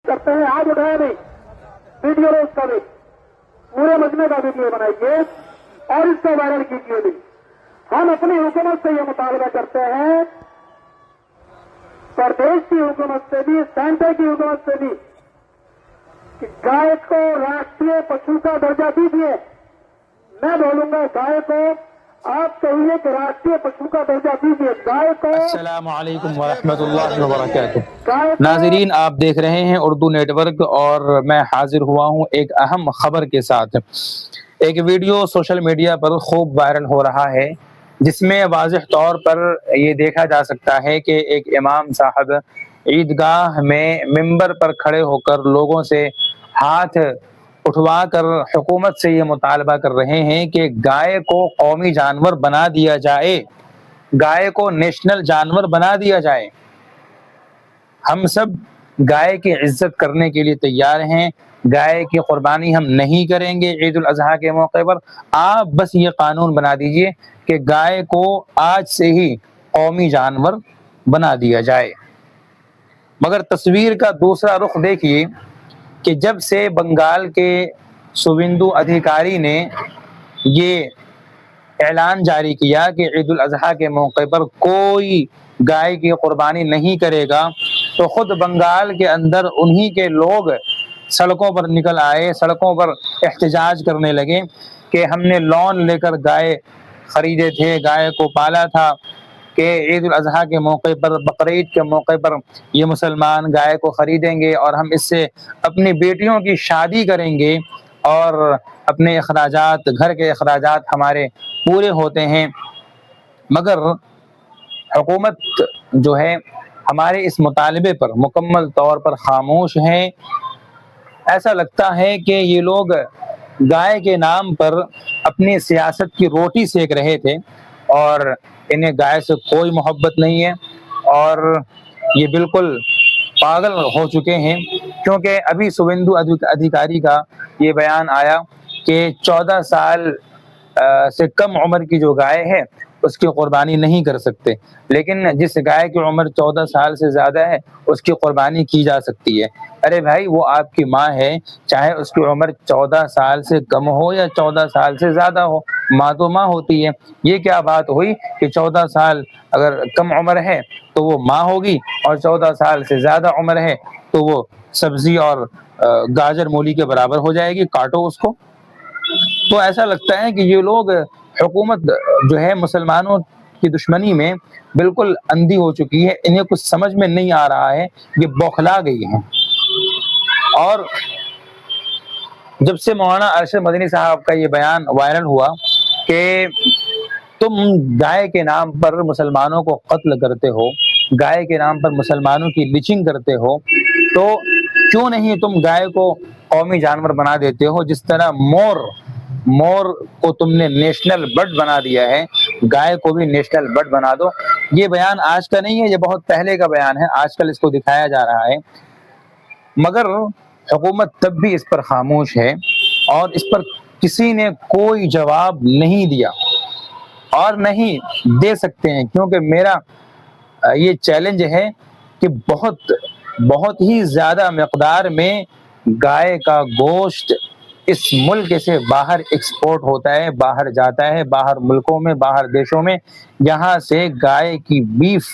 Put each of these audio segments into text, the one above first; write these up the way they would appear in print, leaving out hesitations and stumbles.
करते हैं, आज उठाया नहीं, वीडियो रोज का भी पूरे मजमे का वीडियो बनाइए और इसको वायरल कीजिए भी। हम अपनी हुकूमत से ये मुतालबा करते हैं, प्रदेश की हुकूमत से भी, सेंटर की हुकूमत से भी, कि गाय को राष्ट्रीय पशु का दर्जा दीजिए। मैं बोलूंगा गाय को आप कहिए कि राष्ट्रीय पशु का दर्जा दीजिए गाय को। अस्सलामु अलैकुम वरहमतुल्लाहि वबरकातुहू। नाज़रीन, आप देख रहे हैं उर्दू नेटवर्क और मैं हाजिर हुआ हूं एक अहम खबर के साथ। एक वीडियो सोशल मीडिया पर खूब वायरल हो रहा है जिसमें वाज़िह तौर पर ये देखा जा सकता है कि एक इमाम साहब ईदगाह में मिंबर पर खड़े होकर लोगों से हाथ उठवा कर हुकूमत से ये मुतालबा कर रहे हैं कि गाय को कौमी जानवर बना दिया जाए, गाय को नेशनल जानवर बना दिया जाए। हम सब गाय की इज्जत करने के लिए तैयार हैं, गाय की कुर्बानी हम नहीं करेंगे ईद उल अज़हा के मौके पर। आप बस ये कानून बना दीजिए कि गाय को आज से ही कौमी जानवर बना दिया जाए। मगर तस्वीर का दूसरा रुख देखिए कि जब से बंगाल के शुवेंदु अधिकारी ने ये ऐलान जारी किया कि ईद उल अज़हा के मौके पर कोई गाय की कुर्बानी नहीं करेगा, तो खुद बंगाल के अंदर उन्हीं के लोग सड़कों पर निकल आए, सड़कों पर एहतजाज करने लगे कि हमने लोन लेकर गाय खरीदे थे, गाय को पाला था कि ईद उल अज़हा के मौके पर, बकरीद के मौके पर ये मुसलमान गाय को ख़रीदेंगे और हम इससे अपनी बेटियों की शादी करेंगे और अपने अखराजात, घर के अखराजात हमारे पूरे होते हैं। मगर हुकूमत जो है हमारे इस मुतालबे पर मुकम्मल तौर पर खामोश है। ऐसा लगता है कि ये लोग गाय के नाम पर अपनी सियासत की रोटी सेक रहे थे और इन्हें गाय से कोई मोहब्बत नहीं है और ये बिल्कुल पागल हो चुके हैं। क्योंकि अभी शुवेंदु अधिकारी का ये बयान आया कि 14 साल से कम उम्र की जो गाय है उसकी कुर्बानी नहीं कर सकते, लेकिन जिस गाय की उम्र 14 साल से ज़्यादा है उसकी कुर्बानी की जा सकती है। अरे भाई, वो आपकी माँ है, चाहे उसकी उम्र 14 साल से कम हो या 14 साल से ज़्यादा हो, माँ तो माँ होती है। ये क्या बात हुई कि 14 साल अगर कम उम्र है तो वो माँ होगी और 14 साल से ज़्यादा उम्र है तो वो सब्जी और गाजर मूली के बराबर हो जाएगी, काटो उसको। तो ऐसा लगता है कि ये लोग, हुकूमत जो है मुसलमानों की दुश्मनी में बिल्कुल अंधी हो चुकी है, इन्हें कुछ समझ में नहीं आ रहा है, ये बौखला गई है। और जब से मौलाना अरशद मदनी साहब का ये बयान वायरल हुआ कि तुम गाय के नाम पर मुसलमानों को कत्ल करते हो, गाय के नाम पर मुसलमानों की लिचिंग करते हो, तो क्यों नहीं तुम गाय को कौमी जानवर बना देते हो? जिस तरह मोर को तुमने नेशनल बर्ड बना दिया है, गाय को भी नेशनल बर्ड बना दो। ये बयान आज का नहीं है, ये बहुत पहले का बयान है, आजकल इसको दिखाया जा रहा है। मगर हुकूमत तब भी इस पर खामोश है और इस पर किसी ने कोई जवाब नहीं दिया और नहीं दे सकते हैं, क्योंकि मेरा ये चैलेंज है कि बहुत ही ज़्यादा मकदार में गाय का गोश्त इस मुल्क से बाहर एक्सपोर्ट होता है, बाहर जाता है, बाहर मुल्कों में, बाहर देशों में। यहाँ से गाय की बीफ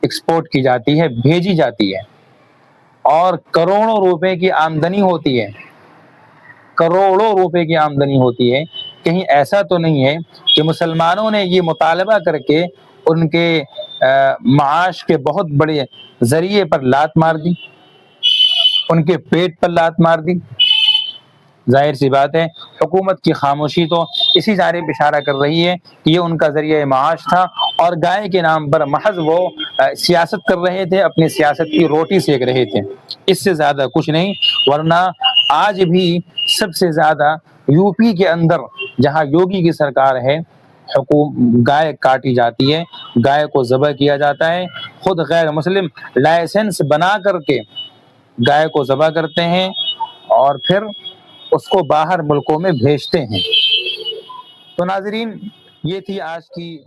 एक्सपोर्ट की जाती है, भेजी जाती है और करोड़ों रुपए की आमदनी होती है, करोड़ों रुपए की आमदनी होती है। कहीं ऐसा तो नहीं है कि मुसलमानों ने ये मुतालबा करके उनके माश के बहुत बड़े जरिए पर लात मार दी, उनके पेट पर लात मार दी। जाहिर सी बात है हुकूमत की खामोशी तो इसी जानिब इशारा कर रही है कि ये उनका जरिए माश था और गाय के नाम पर महज वो सियासत कर रहे थे, अपनी सियासत की रोटी सेक रहे थे, इससे ज़्यादा कुछ नहीं। वरना आज भी सबसे ज़्यादा यूपी के अंदर, जहाँ योगी की सरकार है, गाय काटी जाती है, गाय को ज़बह किया जाता है। खुद गैर मुस्लिम लाइसेंस बना करके गाय को ज़बह करते हैं और फिर उसको बाहर मुल्कों में भेजते हैं। तो नाज़रीन, ये थी आज की